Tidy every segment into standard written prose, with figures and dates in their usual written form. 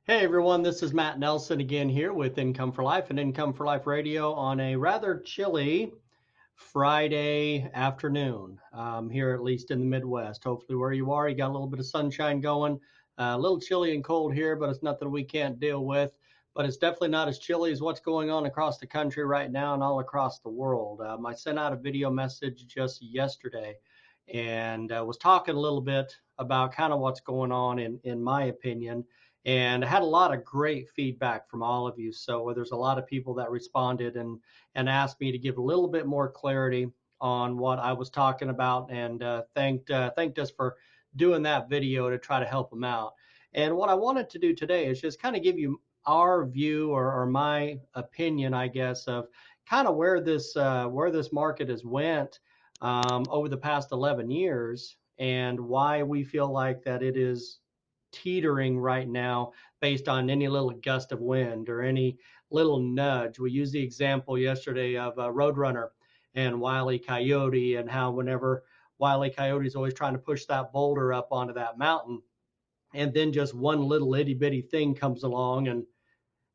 Hey everyone, this is Matt Nelson again here with Income for Life and Income for Life Radio on a rather chilly Friday afternoon here, at least in the Midwest. Hopefully, where you are, you got a little bit of sunshine going. A little chilly and cold here, but it's nothing we can't deal with. But it's definitely not as chilly as what's going on across the country right now and all across the world. I sent out a video message just yesterday and was talking a little bit about kind of what's going on in my opinion, and I had a lot of great feedback from all of you. So there's a lot of people that responded and asked me to give a little bit more clarity on what I was talking about, and thanked us for doing that video to try to help them out. And what I wanted to do today is just kind of give you our view or my opinion, I guess, of kind of where this market has went over the past 11 years and why we feel like that it is teetering right now based on any little gust of wind or any little nudge. We used the example yesterday of Roadrunner and Wiley Coyote, and how whenever Wiley Coyote is always trying to push that boulder up onto that mountain, and then just one little itty bitty thing comes along and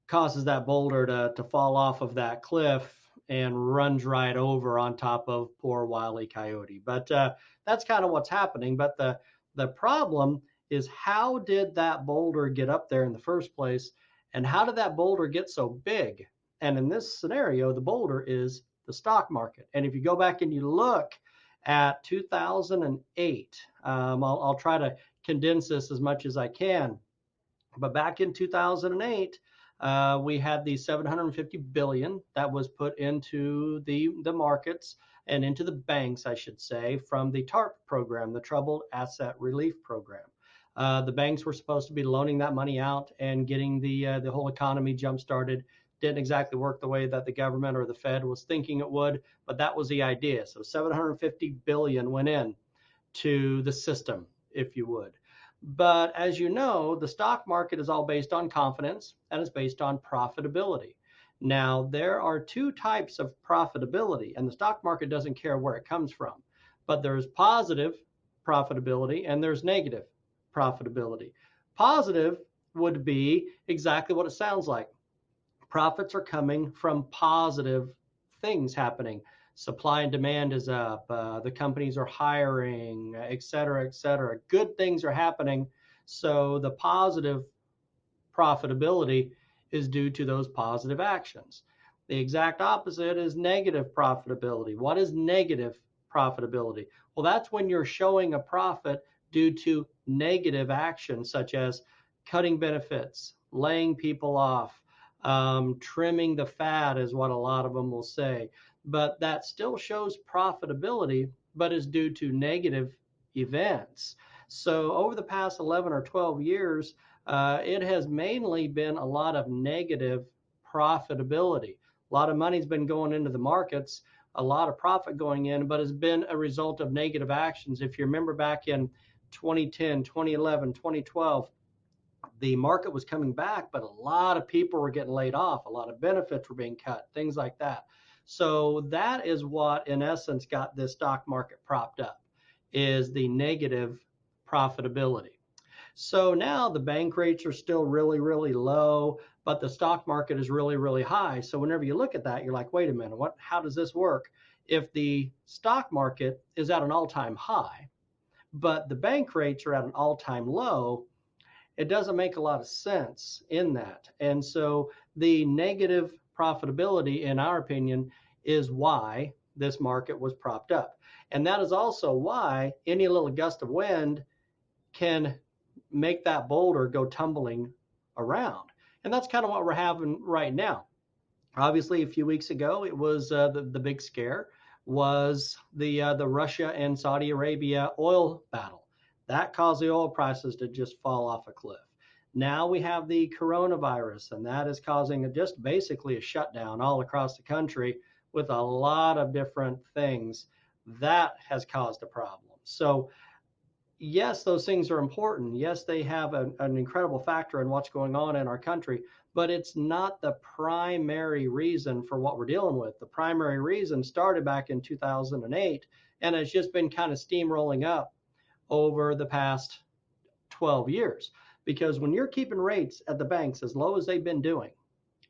causes that boulder to fall off of that cliff and runs right over on top of poor Wiley Coyote. But that's kind of what's happening. But the problem is, how did that boulder get up there in the first place? And how did that boulder get so big? And in this scenario, the boulder is the stock market. And if you go back and you look at 2008, I'll try to condense this as much as I can. But back in 2008, we had the 750 billion that was put into the markets and into the banks, I should say, from the TARP program, the Troubled Asset Relief Program. The banks were supposed to be loaning that money out and getting the whole economy jump started. Didn't exactly work the way that the government or the Fed was thinking it would, but that was the idea. So 750 billion went in to the system, if you would. But as you know, the stock market is all based on confidence and it's based on profitability. Now, there are two types of profitability, and the stock market doesn't care where it comes from. But there's positive profitability and there's negative profitability. Positive would be exactly what it sounds like. Profits are coming from positive things happening. Supply and demand is up. The companies are hiring, et cetera, et cetera. Good things are happening. So the positive profitability is due to those positive actions. The exact opposite is negative profitability. What is negative profitability? Well, that's when you're showing a profit due to negative actions, such as cutting benefits, laying people off, trimming the fat, is what a lot of them will say. But that still shows profitability, but is due to negative events. So over the past 11 or 12 years, it has mainly been a lot of negative profitability. A lot of money's been going into the markets, a lot of profit going in, but has been a result of negative actions. If you remember back in 2010, 2011, 2012, the market was coming back, but a lot of people were getting laid off, a lot of benefits were being cut, things like that. So that is what, in essence, got this stock market propped up, is the negative profitability. So now the bank rates are still really, really low, but the stock market is really, really high. So whenever you look at that, you're like, wait a minute, how does this work? If the stock market is at an all-time high, but the bank rates are at an all-time low, it doesn't make a lot of sense in that. And so the negative profitability, in our opinion, is why this market was propped up. And that is also why any little gust of wind can make that boulder go tumbling around. And that's kind of what we're having right now. Obviously, a few weeks ago, it was the big scare was the Russia and Saudi Arabia oil battle. That caused the oil prices to just fall off a cliff. Now we have the coronavirus, and that is causing just basically a shutdown all across the country with a lot of different things. That has caused a problem. So yes, those things are important. Yes, they have an incredible factor in what's going on in our country, but it's not the primary reason for what we're dealing with. The primary reason started back in 2008 and has just been kind of steamrolling up over the past 12 years. because when you're keeping rates at the banks as low as they've been doing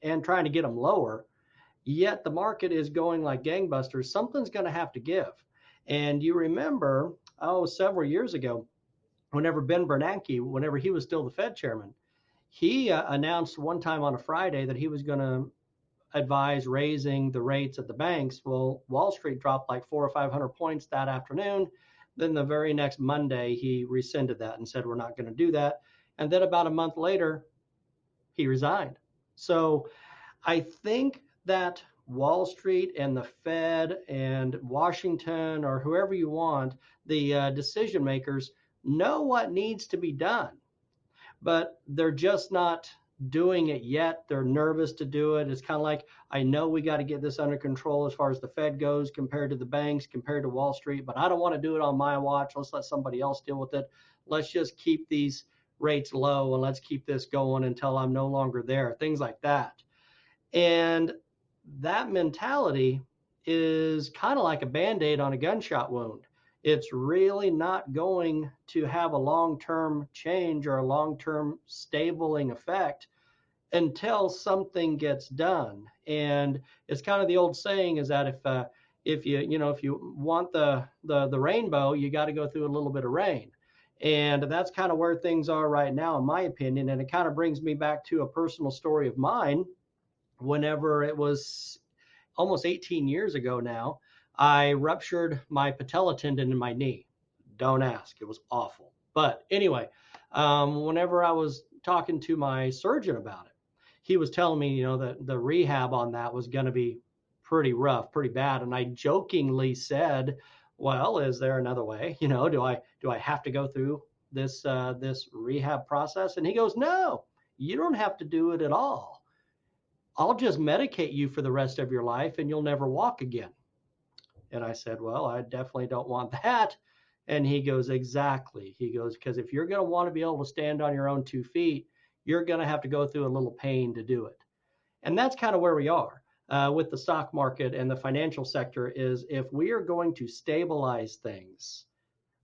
and trying to get them lower, yet the market is going like gangbusters, something's going to have to give. And you remember, several years ago, whenever Ben Bernanke, whenever he was still the Fed chairman, he announced one time on a Friday that he was going to advise raising the rates at the banks. Well, Wall Street dropped like 400 or 500 points that afternoon. Then the very next Monday, he rescinded that and said, we're not going to do that. And then about a month later, he resigned. So I think that Wall Street and the Fed and Washington, or whoever you want, the decision makers know what needs to be done, but they're just not doing it yet. They're nervous to do it. It's kind of like, I know we got to get this under control as far as the Fed goes compared to the banks, compared to Wall Street, but I don't want to do it on my watch. Let's let somebody else deal with it. Let's just keep these rates low and let's keep this going until I'm no longer there. Things like that. And that mentality is kind of like a Bandaid on a gunshot wound. It's really not going to have a long-term change or a long-term stabling effect until something gets done. And it's kind of the old saying is that if you want the rainbow, you got to go through a little bit of rain. And that's kind of where things are right now, in my opinion. And it kind of brings me back to a personal story of mine. Whenever it was almost 18 years ago now, I ruptured my patella tendon in my knee. Don't ask, it was awful. But anyway, whenever I was talking to my surgeon about it, he was telling me, that the rehab on that was going to be pretty rough, pretty bad. And I jokingly said, well, is there another way? Do I have to go through this rehab process? And he goes, no, you don't have to do it at all. I'll just medicate you for the rest of your life and you'll never walk again. And I said, well, I definitely don't want that. And he goes, exactly. He goes, because if you're going to want to be able to stand on your own 2 feet, you're going to have to go through a little pain to do it. And that's kind of where we are with the stock market and the financial sector, is if we are going to stabilize things,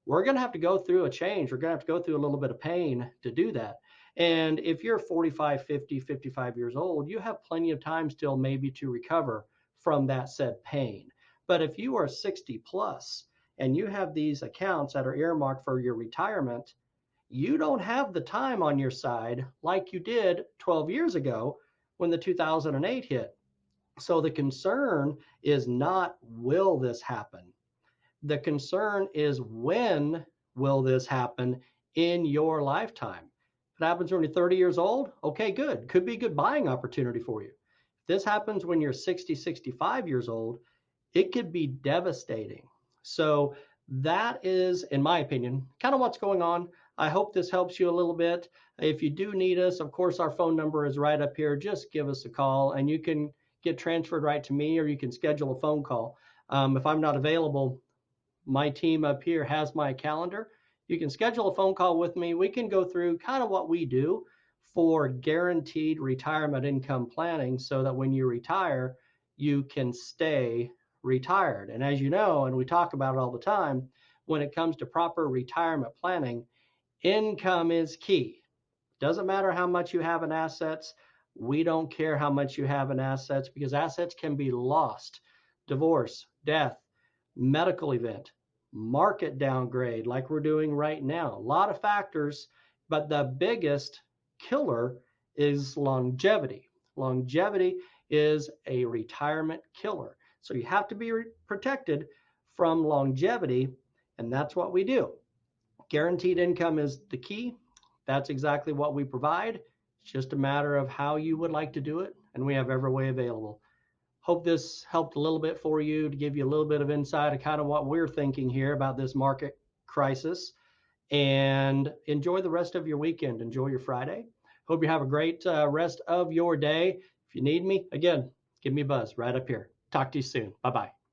we're going to have to go through a change. We're going to have to go through a little bit of pain to do that. And if you're 45, 50, 55 years old, you have plenty of time still maybe to recover from that said pain. But if you are 60 plus and you have these accounts that are earmarked for your retirement, you don't have the time on your side like you did 12 years ago when the 2008 hit. So the concern is not, will this happen? The concern is, when will this happen in your lifetime? If it happens when you're 30 years old, okay, good. Could be a good buying opportunity for you. If this happens when you're 60, 65 years old, it could be devastating. So that is, in my opinion, kind of what's going on. I hope this helps you a little bit. If you do need us, of course, our phone number is right up here. Just give us a call and you can get transferred right to me, or you can schedule a phone call. If I'm not available, my team up here has my calendar. You can schedule a phone call with me. We can go through kind of what we do for guaranteed retirement income planning, so that when you retire, you can stay retired. And as you know, and we talk about it all the time, when it comes to proper retirement planning, income is key. Doesn't matter how much you have in assets. We don't care how much you have in assets, because assets can be lost. Divorce, death, medical event, market downgrade like we're doing right now. A lot of factors, but the biggest killer is longevity. Longevity is a retirement killer. So you have to be protected from longevity, and that's what we do. Guaranteed income is the key. That's exactly what we provide. It's just a matter of how you would like to do it, and we have every way available. Hope this helped a little bit for you, to give you a little bit of insight of kind of what we're thinking here about this market crisis. And enjoy the rest of your weekend. Enjoy your Friday. Hope you have a great rest of your day. If you need me, again, give me a buzz right up here. Talk to you soon. Bye-bye.